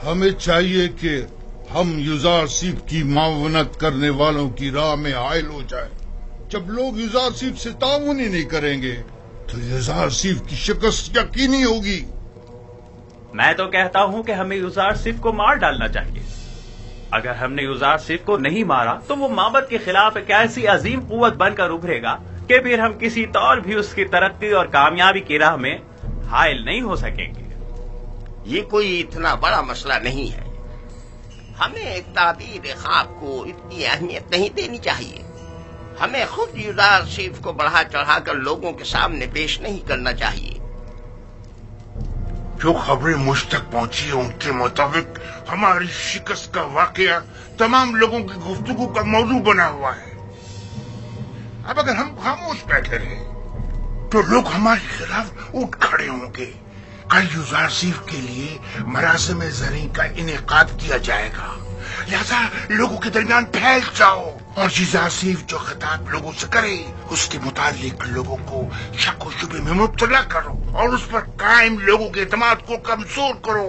ہمیں چاہیے کہ ہم یوزارسیف کی معاونت کرنے والوں کی راہ میں حائل ہو جائیں۔ جب لوگ یوزارسیف سے تعاون ہی نہیں کریں گے تو یوزارسیف کی شکست یقینی ہوگی۔ میں تو کہتا ہوں کہ ہمیں یوزارسیف کو مار ڈالنا چاہیے۔ اگر ہم نے یوزارسیف کو نہیں مارا تو وہ معبد کے خلاف ایک ایسی عظیم قوت بن کر ابھرے گا کہ پھر ہم کسی طور بھی اس کی ترقی اور کامیابی کی راہ میں حائل نہیں ہو سکیں گے۔ یہ کوئی اتنا بڑا مسئلہ نہیں ہے، ہمیں تعبیر خواب کو اتنی اہمیت نہیں دینی چاہیے۔ ہمیں خود یوزارسیف کو بڑھا چڑھا کر لوگوں کے سامنے پیش نہیں کرنا چاہیے۔ جو خبریں مجھ تک پہنچی ہیں ان کے مطابق ہماری شکست کا واقعہ تمام لوگوں کی گفتگو کا موضوع بنا ہوا ہے۔ اب اگر ہم خاموش بیٹھے رہے تو لوگ ہمارے خلاف اٹھ کھڑے ہوں گے۔ کل یوزارسیف کے لیے مراسم زرعی کا انعقاد کیا جائے گا، لہذا لوگوں کے درمیان پھیل جاؤ اور یوزارسیف جو خطاب لوگوں سے کرے اس کے متعلق لوگوں کو شک و شبے میں مبتلا کرو اور اس پر قائم لوگوں کے اعتماد کو کمزور کرو،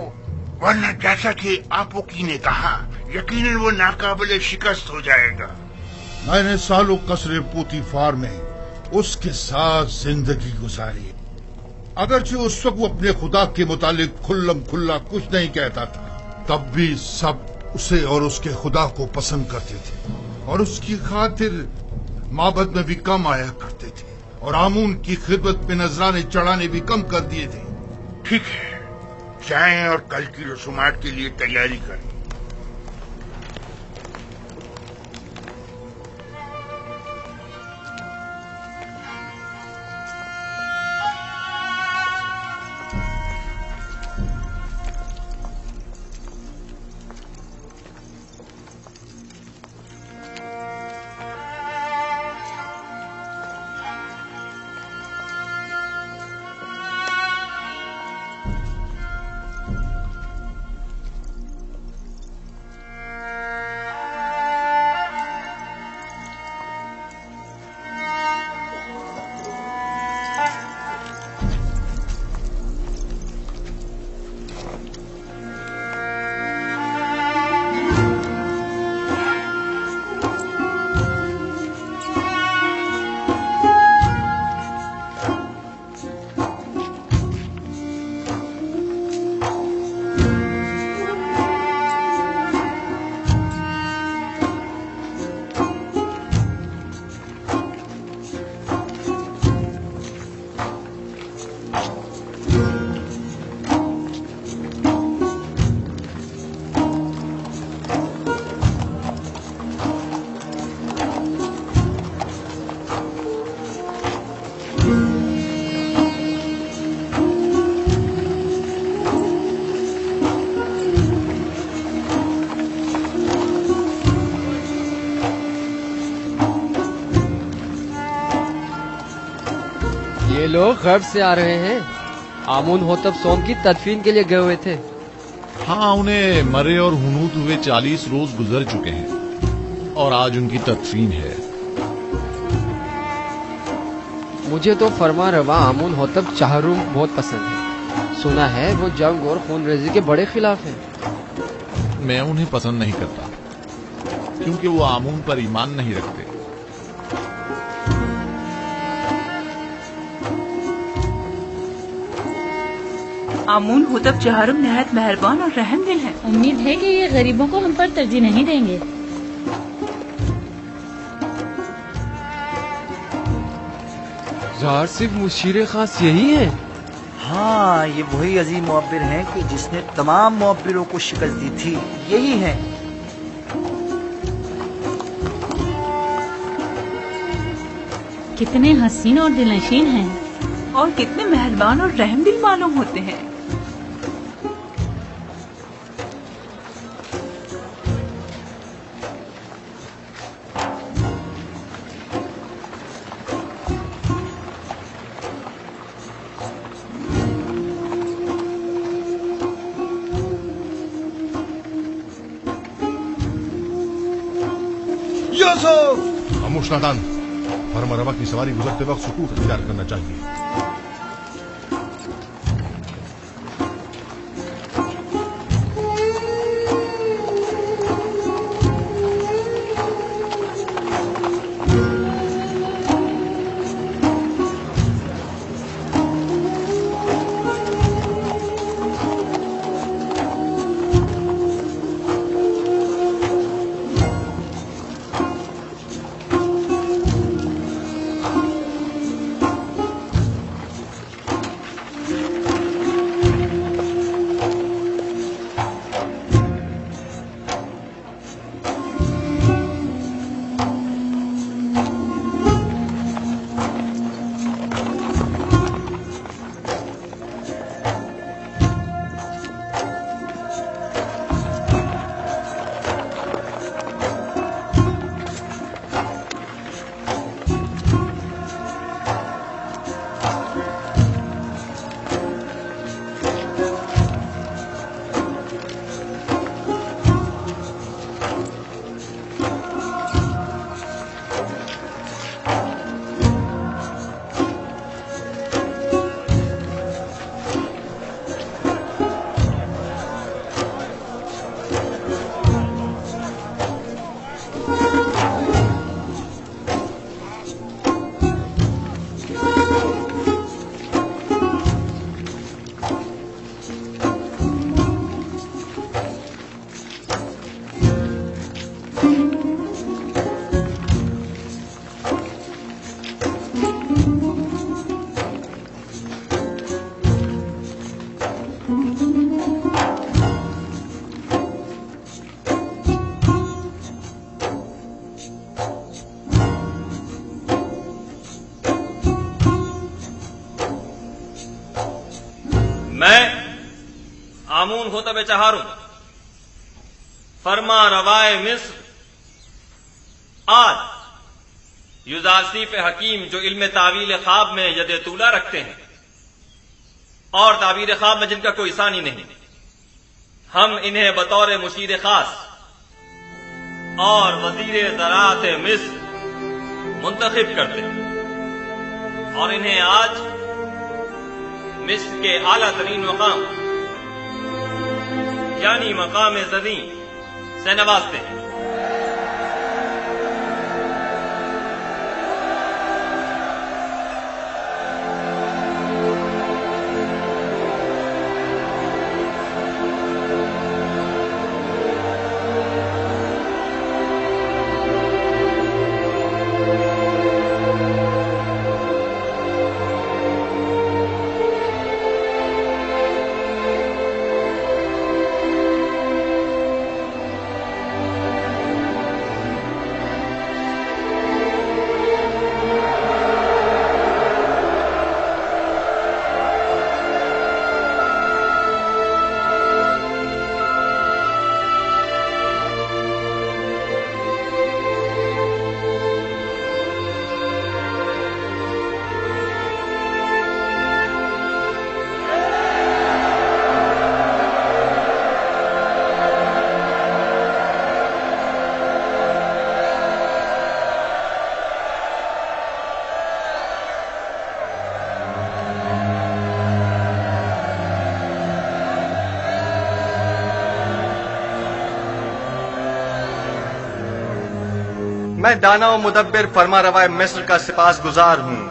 ورنہ جیسا کہ آپوکی نے کہا یقیناً وہ ناقابل شکست ہو جائے گا۔ میں نے سالوں قصر پوتی فار میں اس کے ساتھ زندگی گزاری، اگرچہ اس وقت وہ اپنے خدا کے متعلق کھلم کھلا کچھ نہیں کہتا تھا، تب بھی سب اسے اور اس کے خدا کو پسند کرتے تھے اور اس کی خاطر معبد میں بھی کم آیا کرتے تھے اور آمون کی خدمت میں نذرانے چڑھانے بھی کم کر دیے تھے۔ ٹھیک ہے، جائیں اور کل کی رسومات کے لیے تیاری کریں۔ یہ لوگ غرب سے آ رہے ہیں، آمون ہوتب سوم کی تدفین کے لیے گئے ہوئے تھے۔ ہاں، انہیں مرے اور ہنوت ہوئے 40 روز گزر چکے ہیں اور آج ان کی تدفین ہے۔ مجھے تو فرما روا آمون ہوتب چہروم بہت پسند ہے، سنا ہے وہ جنگ اور خون ریزی کے بڑے خلاف ہیں۔ میں انہیں پسند نہیں کرتا کیونکہ وہ آمون پر ایمان نہیں رکھتے۔ آمون ہوتب چہارم نہایت مہربان اور رحم دل ہے۔ امید ہے کہ یہ غریبوں کو ہم پر ترجیح نہیں دیں گے۔ یوزارسیف مشیر خاص یہی ہے؟ ہاں، یہ وہی عظیم معبر ہیں کہ جس نے تمام معبروں کو شکست دی تھی، یہی ہیں۔ کتنے حسین اور دلنشین ہیں اور کتنے مہربان اور رحم دل معلوم ہوتے ہیں۔ خاموش نادان، فرما روا کی سواری گزرتے وقت سکوت اختیار کرنا چاہیے۔ آمون ہوتب چہارم فرما روائے مصر آج یوزاسیف حکیم جو علم تعویل خواب میں ید طولہ رکھتے ہیں اور تعبیر خواب میں جن کا کوئی ثانی نہیں، ہم انہیں بطور مشیر خاص اور وزیر زراعت مصر منتخب کرتے ہیں اور انہیں آج مصر کے اعلیٰ ترین مقام یعنی مقام زریں سے نوازتے ہیں۔ میں دانا و مدبر فرما روائے مصر کا سپاس گزار ہوں۔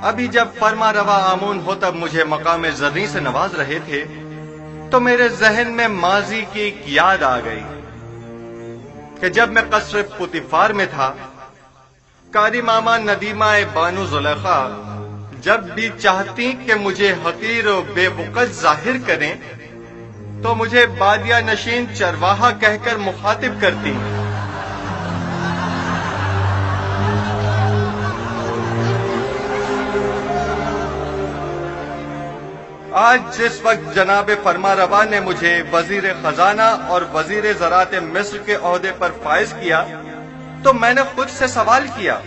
ابھی جب فرما روا آمون ہوتب مجھے مقام زریں سے نواز رہے تھے تو میرے ذہن میں ماضی کی ایک یاد آ گئی کہ جب میں قصر پوتیفار میں تھا، قاری ماما ندیمہ بانو زلیخا جب بھی چاہتی کہ مجھے حقیر و بے وقت ظاہر کریں تو مجھے بادیہ نشین چرواہا کہہ کر مخاطب کرتی۔ آج جس وقت جناب فرما روا نے مجھے وزیر خزانہ اور وزیر زراعت مصر کے عہدے پر فائز کیا تو میں نے خود سے سوال کیا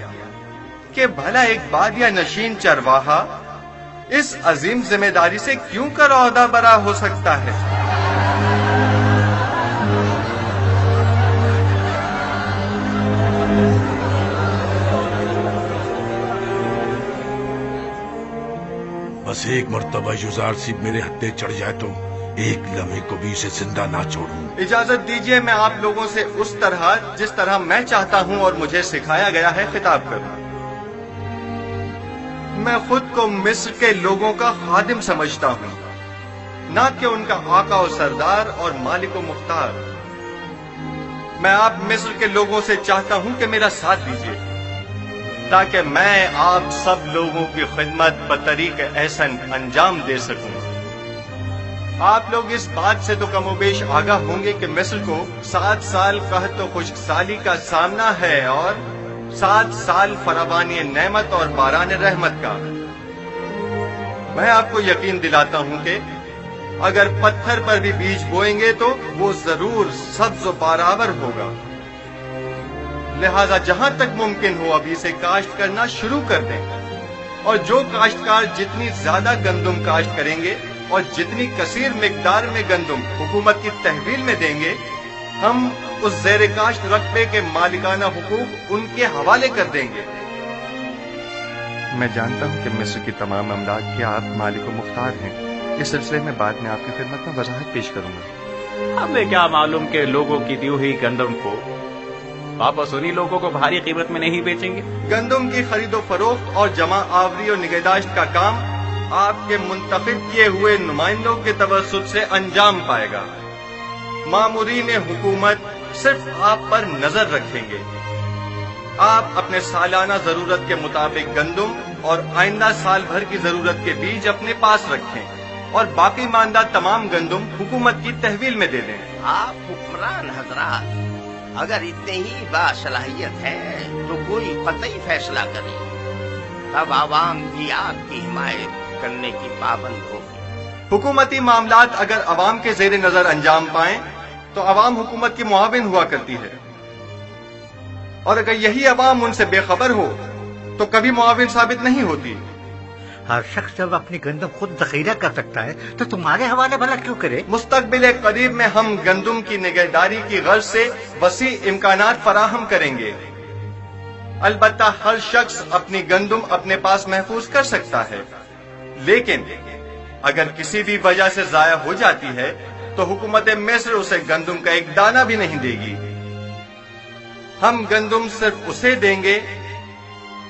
کہ بھلا ایک بادیہ نشین چرواہا اس عظیم ذمہ داری سے کیوں کر عہدہ برا ہو سکتا ہے؟ بس ایک مرتبہ یوزار سیب میرے ہتھے چڑھ جائے تو ایک لمحے کو بھی اسے زندہ نہ چھوڑوں۔ اجازت دیجیے میں آپ لوگوں سے اس طرح جس طرح میں چاہتا ہوں اور مجھے سکھایا گیا ہے خطاب کروں۔ میں خود کو مصر کے لوگوں کا خادم سمجھتا ہوں، نہ کہ ان کا آقا و سردار اور مالک و مختار۔ میں آپ مصر کے لوگوں سے چاہتا ہوں کہ میرا ساتھ دیجیے تاکہ میں آپ سب لوگوں کی خدمت بطریق احسن انجام دے سکوں۔ آپ لوگ اس بات سے تو کم و بیش آگاہ ہوں گے کہ مصر کو 7 سال قحط و خشک سالی کا سامنا ہے اور 7 سال فراوانی نعمت اور باران رحمت کا۔ میں آپ کو یقین دلاتا ہوں کہ اگر پتھر پر بھی بیج بوئیں گے تو وہ ضرور سبز و بارآور ہوگا۔ لہذا جہاں تک ممکن ہو ابھی سے کاشت کرنا شروع کر دیں، اور جو کاشتکار جتنی زیادہ گندم کاشت کریں گے اور جتنی کثیر مقدار میں گندم حکومت کی تحویل میں دیں گے، ہم اس زیر کاشت رقبے کے مالکانہ حقوق ان کے حوالے کر دیں گے۔ میں جانتا ہوں کہ مصر کی تمام املاک کے آپ مالک و مختار ہیں۔ اس سلسلے میں بعد میں آپ کی خدمت میں وضاحت پیش کروں گا۔ ہمیں کیا معلوم کہ لوگوں کی دی ہوئی گندم کو واپس انہی لوگوں کو بھاری قیمت میں نہیں بیچیں گے۔ گندم کی خرید و فروخت اور جمع آوری و نگہداشت کا کام آپ کے منتخب کیے ہوئے نمائندوں کے توسط سے انجام پائے گا۔ مامورین حکومت صرف آپ پر نظر رکھیں گے۔ آپ اپنے سالانہ ضرورت کے مطابق گندم اور آئندہ سال بھر کی ضرورت کے بیج اپنے پاس رکھیں اور باقی ماندہ تمام گندم حکومت کی تحویل میں دے دیں۔ آپ حکمران حضرات اگر اتنے ہی باصلاحیت ہے تو کوئی قطعی فیصلہ کریں، تب عوام بھی آپ کی حمایت کرنے کی پابند ہوگی۔ حکومتی معاملات اگر عوام کے زیر نظر انجام پائیں تو عوام حکومت کی معاون ہوا کرتی ہے، اور اگر یہی عوام ان سے بے خبر ہو تو کبھی معاون ثابت نہیں ہوتی۔ ہر شخص جب اپنی گندم خود ذخیرہ کر سکتا ہے تو تمہارے حوالے بھلا کیوں کرے؟ مستقبل قریب میں ہم گندم کی نگہداری کی غرض سے وسیع امکانات فراہم کریں گے۔ البتہ ہر شخص اپنی گندم اپنے پاس محفوظ کر سکتا ہے، لیکن اگر کسی بھی وجہ سے ضائع ہو جاتی ہے تو حکومت مصر اسے گندم کا ایک دانہ بھی نہیں دے گی۔ ہم گندم صرف اسے دیں گے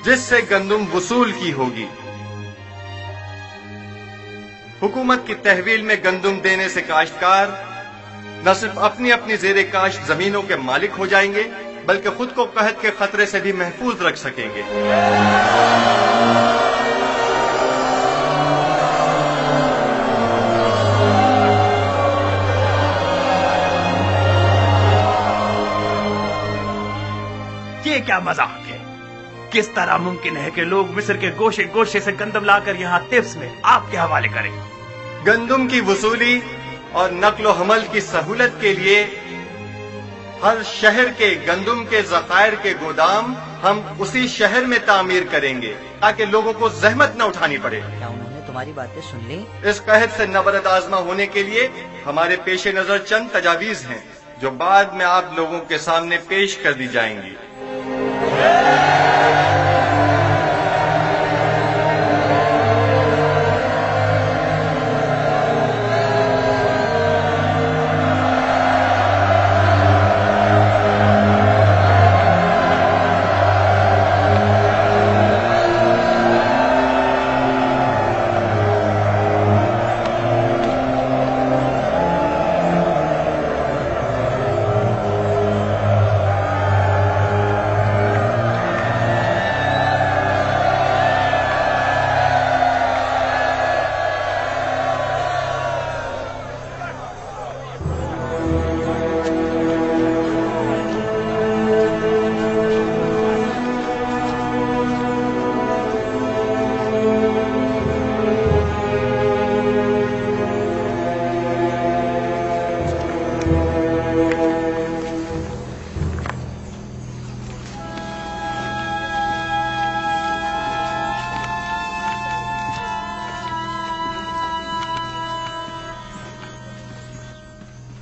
جس سے گندم وصول کی ہوگی۔ حکومت کی تحویل میں گندم دینے سے کاشتکار نہ صرف اپنی اپنی زیر کاشت زمینوں کے مالک ہو جائیں گے بلکہ خود کو قحط کے خطرے سے بھی محفوظ رکھ سکیں گے۔ یہ کیا مذاق ہے؟ کس طرح ممکن ہے کہ لوگ مصر کے گوشے گوشے سے گندم لا کر یہاں تبس میں آپ کے حوالے کریں؟ گندم کی وصولی اور نقل و حمل کی سہولت کے لیے ہر شہر کے گندم کے ذخائر کے گودام ہم اسی شہر میں تعمیر کریں گے تاکہ لوگوں کو زحمت نہ اٹھانی پڑے۔ کیا انہوں نے تمہاری باتیں سن لی؟ اس قحط سے نبرد آزما ہونے کے لیے ہمارے پیش نظر چند تجاویز ہیں جو بعد میں آپ لوگوں کے سامنے پیش کر دی جائیں گی۔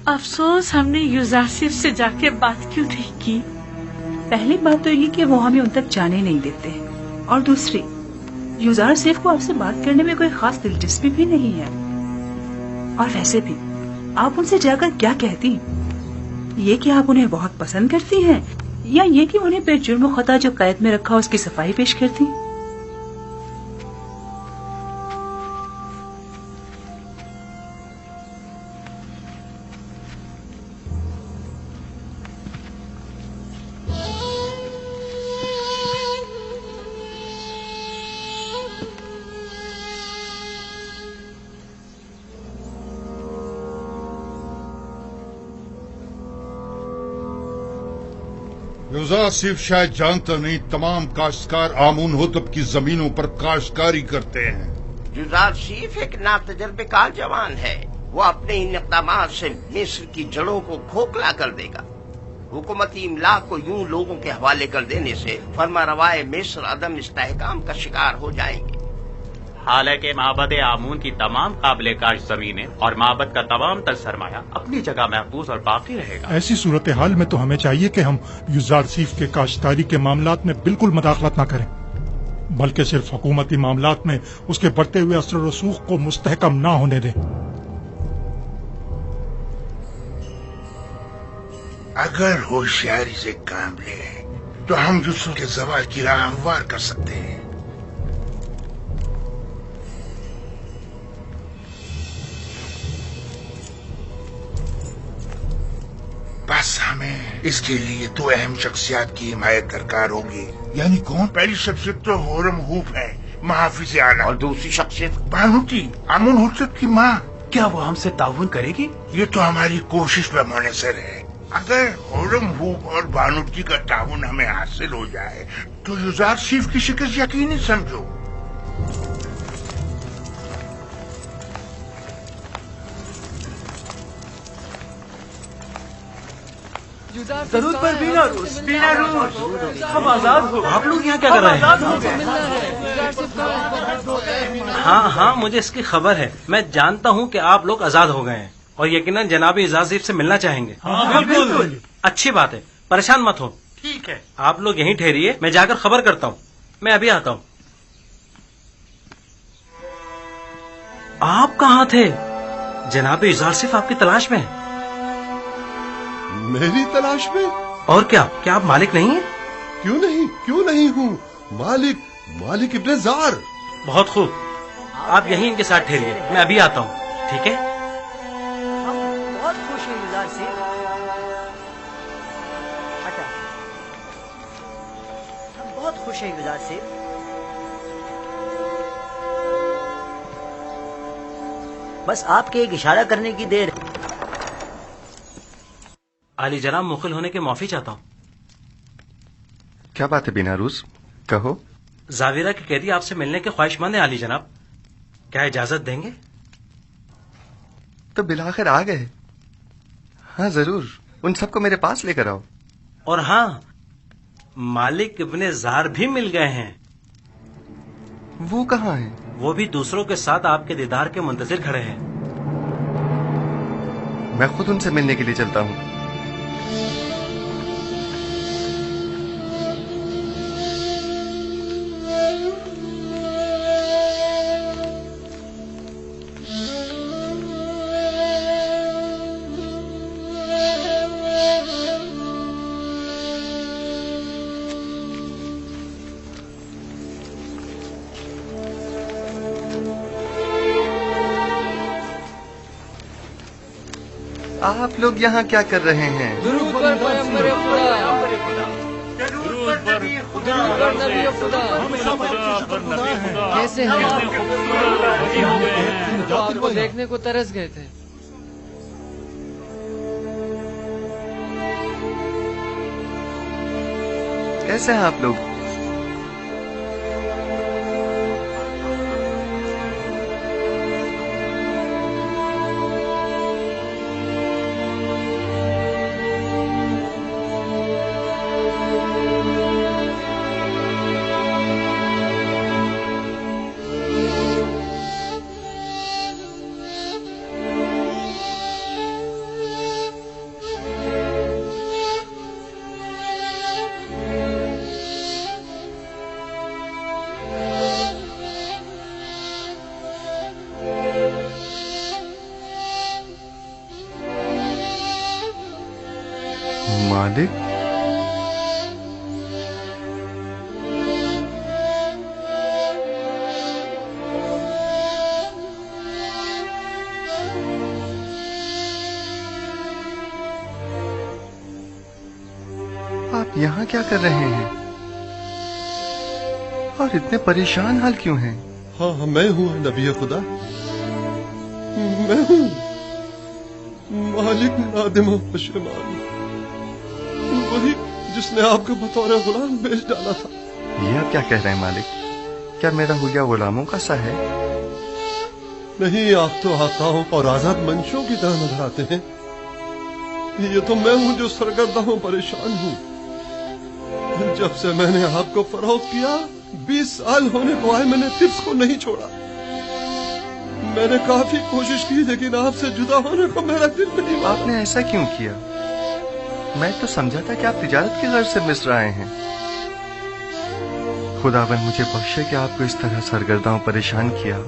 افسوس ہم نے یوزاسف سے جا کے بات کیوں نہیں کی۔ پہلی بات تو یہ کہ وہ ہمیں ان تک جانے نہیں دیتے، اور دوسری یوزاسف کو آپ سے بات کرنے میں کوئی خاص دلچسپی بھی نہیں ہے، اور ویسے بھی آپ ان سے جا کر کیا کہتی؟ یہ کہ آپ انہیں بہت پسند کرتی ہیں، یا یہ کہ انہیں بے جرم و خطا جو قید میں رکھا اس کی صفائی پیش کرتی؟ یوزاسف شاید جانتا نہیں تمام کاشتکار آمون ہوتب کی زمینوں پر کاشتکاری کرتے ہیں۔ یوزاسف ایک ناتجربہ کار جوان ہے، وہ اپنے ان اقدامات سے مصر کی جڑوں کو کھوکھلا کر دے گا۔ حکومتی املاک کو یوں لوگوں کے حوالے کر دینے سے فرما روائے مصر عدم استحکام کا شکار ہو جائیں گے۔ حالانکہ معبد آمون کی تمام قابل کاشت زمینیں اور معبد کا تمام تر سرمایہ اپنی جگہ محفوظ اور باقی رہے گا۔ ایسی صورتحال میں تو ہمیں چاہیے کہ ہم یوزاسف کے کاشتکاری کے معاملات میں بالکل مداخلت نہ کریں، بلکہ صرف حکومتی معاملات میں اس کے بڑھتے ہوئے اثر و رسوخ کو مستحکم نہ ہونے دیں۔ اگر ہوشیاری سے کام لیں تو ہم یوسف کے زوال کی راہ ہموار کر سکتے ہیں۔ بس ہمیں اس کے لیے دو اہم شخصیات کی حمایت درکار ہوگی۔ یعنی کون؟ پہلی شخصیت تو ہورم ہوپ ہے، محافظ اعلیٰ، اور دوسری شخصیت بانوتی، آمون ہوتب کی ماں۔ کیا وہ ہم سے تعاون کرے گی؟ یہ تو ہماری کوشش پہ منحصر ہے۔ اگر ہورم ہوپ اور بانوتی کا تعاون ہمیں حاصل ہو جائے تو یوزاسف کی شکست یقینی سمجھو۔ ضرور پر بینا روز ہم آزاد ہو. آپ لوگ یہاں کیا کر رہے ہیں؟ ہاں مجھے اس کی خبر ہے. میں جانتا ہوں کہ آپ لوگ آزاد ہو گئے ہیں اور یقیناً جناب اعزازیف سے ملنا چاہیں گے. بالکل. اچھی بات ہے، پریشان مت ہو. ٹھیک ہے، آپ لوگ یہیں ٹھہریے، میں جا کر خبر کرتا ہوں. میں ابھی آتا ہوں. آپ کہاں تھے؟ جناب اعزازیف آپ کی تلاش میں. میری تلاش میں؟ اور کیا آپ مالک نہیں ہیں؟ کیوں نہیں ہوں. مالک ابن زار. بہت خوب، آپ یہیں ان کے ساتھ ٹھہریے، میں ابھی آتا ہوں. ٹھیک ہے. ہم بہت خوش ہیں یزار سیف. ہم بہت خوش ہیں یزار سیف. بس آپ کے ایک اشارہ کرنے کی دیر. علی جناب، مخل ہونے کے معافی چاہتا ہوں. کیا بات ہے بیناروز؟ کہو. زاویرہ کے قیدی آپ سے ملنے کے خواہش مند ہیں علی جناب، کیا اجازت دیں گے؟ تو بالآخر آ گئے. ہاں ضرور، ان سب کو میرے پاس لے کر آؤ. اور ہاں، مالک ابن زار بھی مل گئے ہیں. وہ کہاں ہیں؟ وہ بھی دوسروں کے ساتھ آپ کے دیدار کے منتظر کھڑے ہیں. میں خود ان سے ملنے کے لیے چلتا ہوں. آپ لوگ یہاں کیا کر رہے ہیں؟ درود پر پیغمبر خدا. کیسے ہیں آپ کو دیکھنے کو ترس گئے تھے. کیسے ہیں آپ لوگ؟ مالک؟ آپ یہاں کیا کر رہے ہیں اور اتنے پریشان حال کیوں ہیں؟ ہاں میں ہوں نبی خدا، میں ہوں مالک نادم و پشیمان، وہی جس نے آپ کو بطور غلام بیچ ڈالا تھا. یہ آپ کیا کہہ رہے ہیں مالک؟ کیا میرا حلیہ غلاموں کا سا ہے؟ نہیں، آپ تو آقاؤں اور آزاد منشوں کی طرح نظر آتے ہیں. یہ تو میں ہوں جو سرگردہ ہوں، پریشان ہوں. جب سے میں نے آپ کو فروخت کیا 20 سال ہونے کو آئے، میں نے طفل کو نہیں چھوڑا. میں نے کافی کوشش کی لیکن آپ سے جدا ہونے کو میرا دل نہیں مانا. آپ نے ایسا کیوں کیا؟ میں تو سمجھا تھا کہ آپ تجارت کی غرض سے مصر آئے ہیں. خداوند مجھے بخشے کہ آپ کو اس طرح سرگرداں پریشان کیا.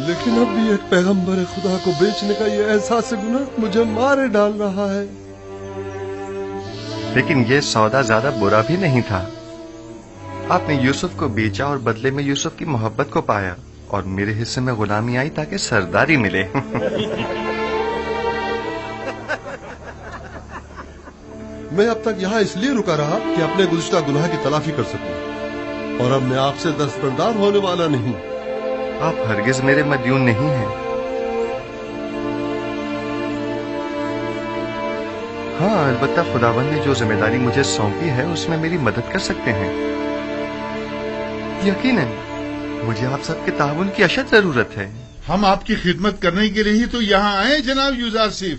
لیکن اب بھی ایک پیغمبر خدا کو بیچنے کا یہ احساس گناہ مجھے مارے ڈال رہا ہے. لیکن یہ سودا زیادہ برا بھی نہیں تھا. آپ نے یوسف کو بیچا اور بدلے میں یوسف کی محبت کو پایا، اور میرے حصے میں غلامی آئی تاکہ سرداری ملے. میں اب تک یہاں اس لیے رکا رہا کہ اپنے گزشتہ گناہ کی تلافی کر سکوں، اور اب میں آپ سے دستبردار ہونے والا نہیں. آپ ہرگز میرے مدیون نہیں ہیں. ہاں، البتہ خداوند نے جو ذمہ داری مجھے سونپی ہے اس میں میری مدد کر سکتے ہیں. یقیناً مجھے آپ سب کے تعاون کی اشد ضرورت ہے. ہم آپ کی خدمت کرنے کے لیے ہی تو یہاں آئے جناب یوزار سیف.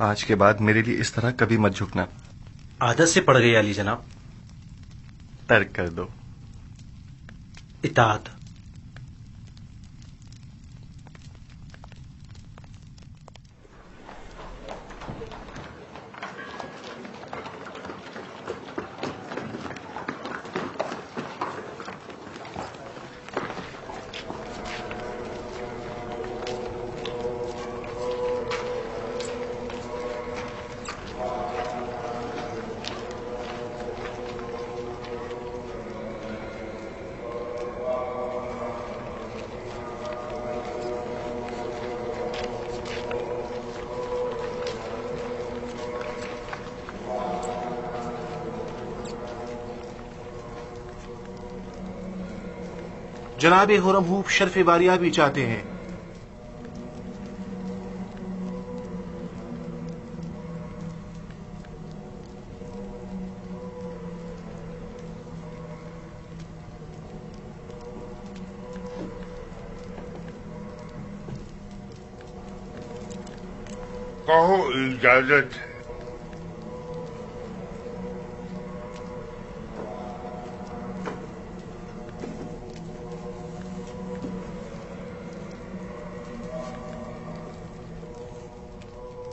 آج کے بعد میرے لیے اس طرح کبھی مت جھکنا. عادت سے پڑ گئی علی جناب. ترک کر دو. اطاعت. جناب خرم ہوپ شرف باریابی چاہتے ہیں. کہو اجازت ہے.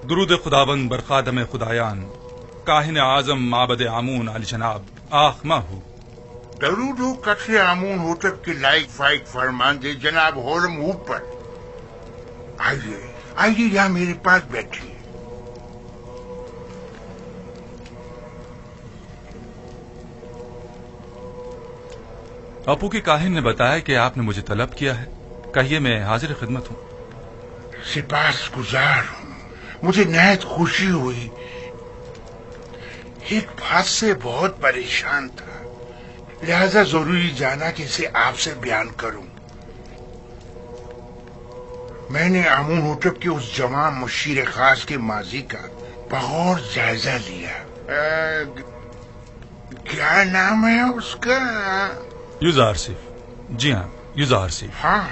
درود خداوند بر خادم خدایان کاہن اعظم معبد آمون علی جناب آخمہ ہو. درود ہو قصر آمون ہوتب کے لائق فائق فرمان دے جناب خرم ہوپ پر. آئیے آئیے یہاں میرے پاس بیٹھیے. اپو کی کاہن نے بتایا کہ آپ نے مجھے طلب کیا ہے. کہیے میں حاضر خدمت ہوں. سپاس گزار ہوں. مجھے نہایت خوشی ہوئی. ایک بات سے بہت پریشان تھا لہذا ضروری جانا کہ اسے آپ سے بیان کروں. میں نے آمون ہوتب کے اس جوان مشیر خاص کے ماضی کا بغور جائزہ لیا. کیا نام ہے اس کا؟ یوزار سیف. جی ہاں یوزار سیف. ہاں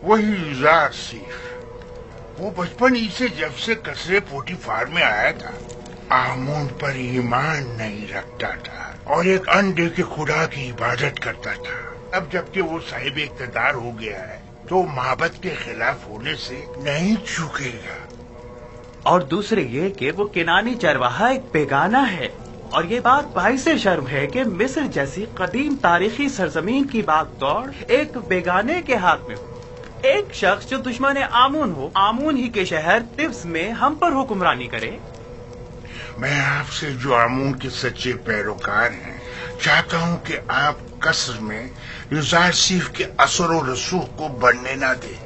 وہی یوزار سیف. وہ بچپن ہی سے جب سے قصر پوٹی فار میں آیا تھا آمون پر ایمان نہیں رکھتا تھا اور ایک انڈے کے خدا کی عبادت کرتا تھا. اب جبکہ وہ صاحب اقتدار ہو گیا ہے تو معبد کے خلاف ہونے سے نہیں چوکے گا. اور دوسرے یہ کہ وہ کنانی چرواہا ایک بیگانہ ہے. اور یہ بات باعث شرم ہے کہ مصر جیسی قدیم تاریخی سرزمین کی باغ دوڑ ایک بیگانے کے ہاتھ میں ہو. ایک شخص جو دشمن آمون ہو آمون ہی کے شہر طبس میں ہم پر حکمرانی کرے. میں آپ سے جو آمون کے سچے پیروکار ہیں چاہتا ہوں کہ آپ قصر میں یوزار سیف کے اثر و رسوخ کو بڑھنے نہ دیں.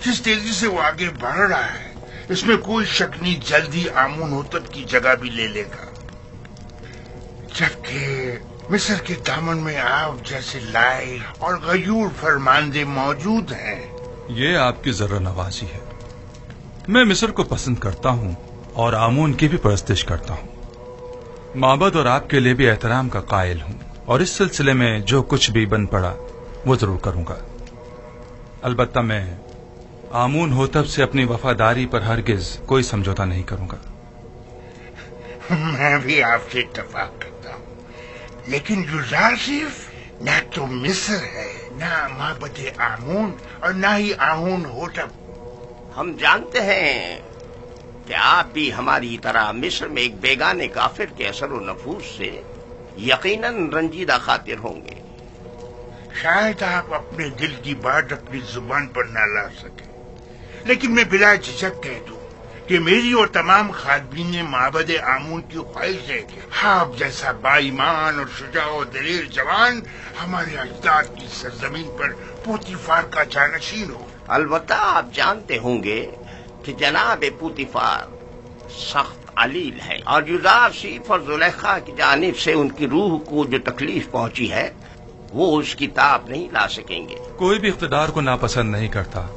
جس تیزی سے وہ آگے بڑھ رہا ہے اس میں کوئی شک نہیں جلدی آمون ہوتب کی جگہ بھی لے لے گا. جبکہ مصر کے دامن میں آپ جیسے لائق اور غیور فرماندے موجود ہیں. یہ آپ کی ذرہ نوازی ہے. میں مصر کو پسند کرتا ہوں اور آمون کی بھی پرستش کرتا ہوں. معبد اور آپ کے لیے بھی احترام کا قائل ہوں اور اس سلسلے میں جو کچھ بھی بن پڑا وہ ضرور کروں گا. البتہ میں آمون ہوتب سے اپنی وفاداری پر ہرگز کوئی سمجھوتا نہیں کروں گا. میں بھی آپ سے اتفاق کرتا ہوں لیکن یوزار سیف نہ تو مصر ہے نہ معبد آمون اور نہ ہی آمون ہوتب. ہم جانتے ہیں کہ آپ بھی ہماری طرح مصر میں ایک بیگانے کافر کے اثر و نفوذ سے یقیناً رنجیدہ خاطر ہوں گے. شاید آپ اپنے دل کی بات اپنی زبان پر نہ لا سکیں لیکن میں بلا جھجک کہہ دوں کہ میری اور تمام خادمین معبد آمون کی خواہش ہے کہ آپ جیسا با ایمان اور شجاع و دلیر جوان ہمارے اجداد کی سرزمین پر پوتیفار کا جانشین ہو. البتہ آپ جانتے ہوں گے کہ جناب پوتیفار سخت علیل ہے اور یوزار سیف اور زلیخا کی جانب سے ان کی روح کو جو تکلیف پہنچی ہے وہ اس کی تاب نہیں لا سکیں گے. کوئی بھی اقتدار کو ناپسند نہیں کرتا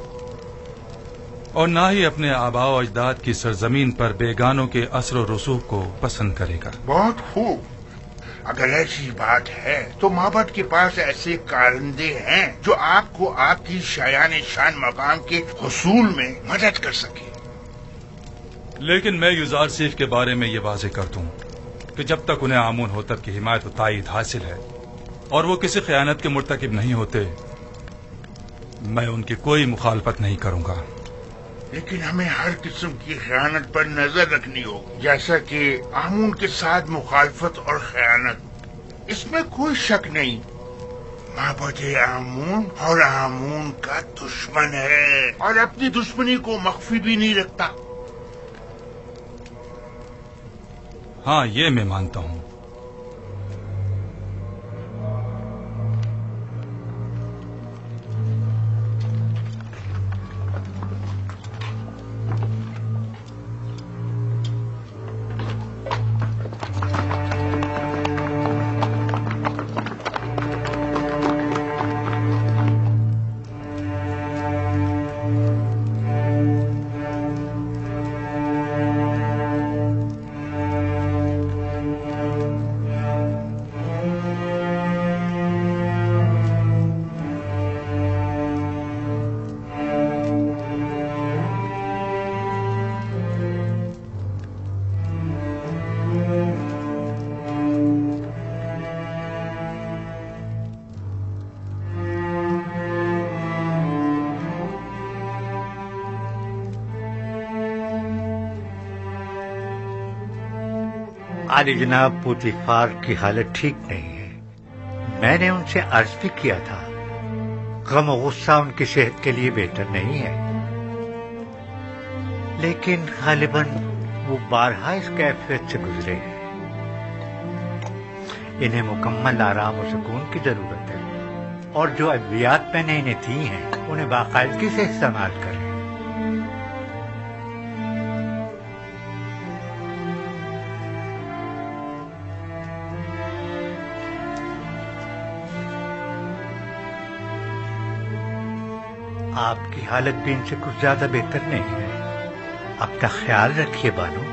اور نہ ہی اپنے آباء و اجداد کی سرزمین پر بیگانوں کے اثر و رسوخ کو پسند کرے گا. بہت خوب. اگر ایسی بات ہے تو معبد کے پاس ایسے کارندے ہیں جو آپ کو آپ کی شایان شان مقام کے حصول میں مدد کر سکے. لیکن میں یوزار سیف کے بارے میں یہ واضح کر دوں کہ جب تک انہیں آمون ہوتب کی حمایت و تائید حاصل ہے اور وہ کسی خیانت کے مرتکب نہیں ہوتے، میں ان کی کوئی مخالفت نہیں کروں گا۔ لیکن ہمیں ہر قسم کی خیانت پر نظر رکھنی ہوگی، جیسا کہ آمون کے ساتھ مخالفت اور خیانت، اس میں کوئی شک نہیں۔ معبد آمون اور آمون کا دشمن ہے اور اپنی دشمنی کو مخفی بھی نہیں رکھتا۔ ہاں، یہ میں مانتا ہوں۔ عالی جناب پوتیفار کی حالت ٹھیک نہیں ہے، میں نے ان سے عرض بھی کیا تھا، غم و غصہ ان کی صحت کے لیے بہتر نہیں ہے، لیکن غالباً وہ بارہا اس کیفیت سے گزرے ہیں۔ انہیں مکمل آرام و سکون کی ضرورت ہے، اور جو ادویات میں نے انہیں دی ہیں انہیں باقاعدگی سے استعمال کریں۔ آپ کی حالت بھی ان سے کچھ زیادہ بہتر نہیں ہے، اپنا خیال رکھیے بانو۔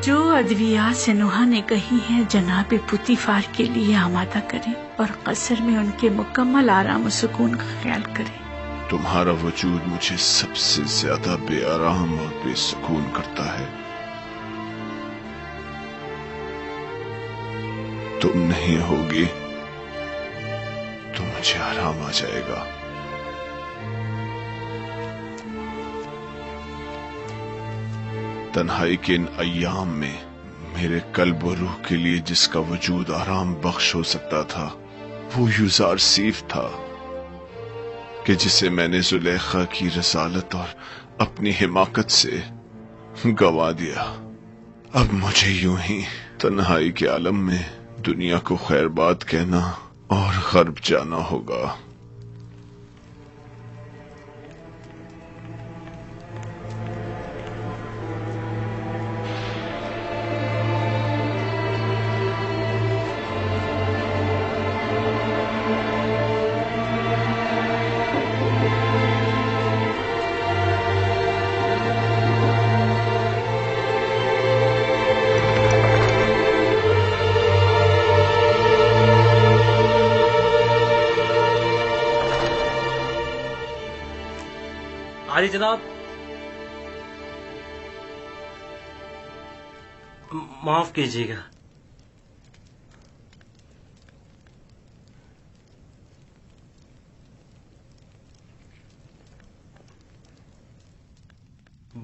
جو ادویات سنوحا نے کہی ہیں جناب پوتیفار کے لیے آمادہ کریں اور قصر میں ان کے مکمل آرام و سکون کا خیال کریں۔ تمہارا وجود مجھے سب سے زیادہ بے آرام اور بے سکون کرتا ہے۔ تم نہیں ہوگی تو مجھے آرام آ جائے گا۔ تنہائی کے ان ایام میں میرے قلب و روح کے لیے جس کا وجود آرام بخش ہو سکتا تھا وہ یوزار سیف تھا، کہ جسے میں نے زلیخا کی رسالت اور اپنی حماقت سے گوا دیا۔ اب مجھے یوں ہی تنہائی کے عالم میں دنیا کو خیر بات کہنا اور غرب جانا ہوگا۔ عالی جناب، معاف کیجیے گا۔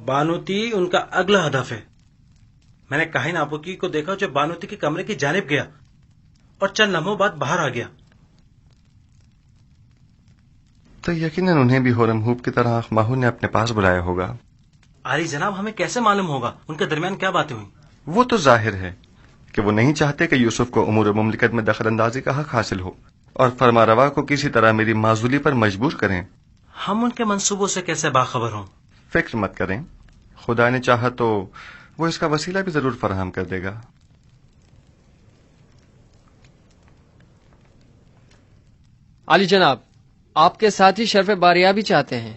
بانوتی ان کا اگلا ہدف ہے۔ میں نے کاہن آبوکی کو دیکھا جو بانوتی کے کمرے کی جانب گیا اور چند لمحوں بعد باہر آ گیا۔ تو یقیناً انہیں بھی ہورم ہوپ کی طرح ماہو نے اپنے پاس بلایا ہوگا۔ عالی جناب، ہمیں کیسے معلوم ہوگا ان کے درمیان کیا باتیں ہوئی؟ وہ تو ظاہر ہے کہ وہ نہیں چاہتے کہ یوسف کو امور مملکت میں دخل اندازی کا حق حاصل ہو، اور فرما روا کو کسی طرح میری معزولی پر مجبور کریں۔ ہم ان کے منصوبوں سے کیسے باخبر ہوں؟ فکر مت کریں، خدا نے چاہا تو وہ اس کا وسیلہ بھی ضرور فراہم کر دے گا۔ عالی جناب، آپ کے ساتھ ہی شرف باریابی چاہتے ہیں۔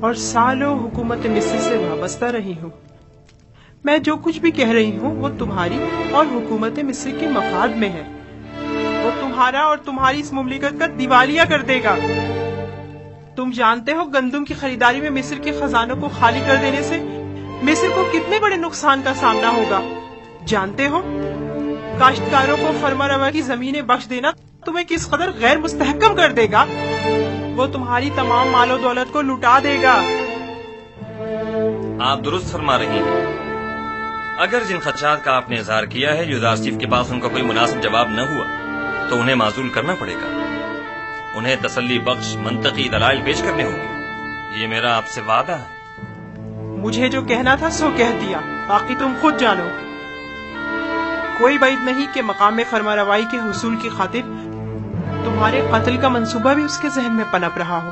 اور سالوں حکومت مصر سے وابستہ رہی ہوں. میں جو کچھ بھی کہہ رہی ہوں وہ تمہاری اور حکومت مصر کے مفاد میں ہے. وہ تمہارا اور تمہاری اس مملکت کا دیوالیہ کر دے گا. تم جانتے ہو گندم کی خریداری میں مصر کے خزانوں کو خالی کر دینے سے مصر کو کتنے بڑے نقصان کا سامنا ہوگا. جانتے ہو کاشتکاروں کو فرما روا کی زمینیں بخش دینا تمہیں کس قدر غیر مستحکم کر دے گا. وہ تمہاری تمام مال و دولت کو لٹا دے گا. آپ درست فرما رہی ہیں. اگر جن خدشات کا آپ نے اظہار کیا ہے یوزارسیف کے پاس ان کا کوئی مناسب جواب نہ ہوا تو انہیں معزول کرنا پڑے گا. انہیں تسلی بخش منطقی دلائل پیش کرنے ہوں گے. یہ میرا آپ سے وعدہ ہے. مجھے جو کہنا تھا سو کہہ دیا، باقی تم خود جانو. کوئی بعید نہیں کہ مقام فرما روائی کے حصول کی خاطر تمہارے قتل کا منصوبہ بھی اس کے ذہن میں پنپ رہا ہو.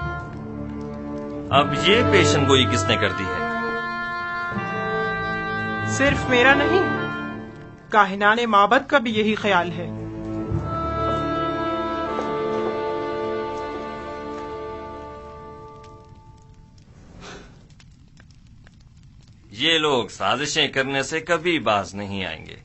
اب یہ پیشن گوئی کس نے کر دی ہے؟ صرف میرا نہیں، کاہنان معبد کا بھی یہی خیال ہے. یہ لوگ سازشیں کرنے سے کبھی باز نہیں آئیں گے.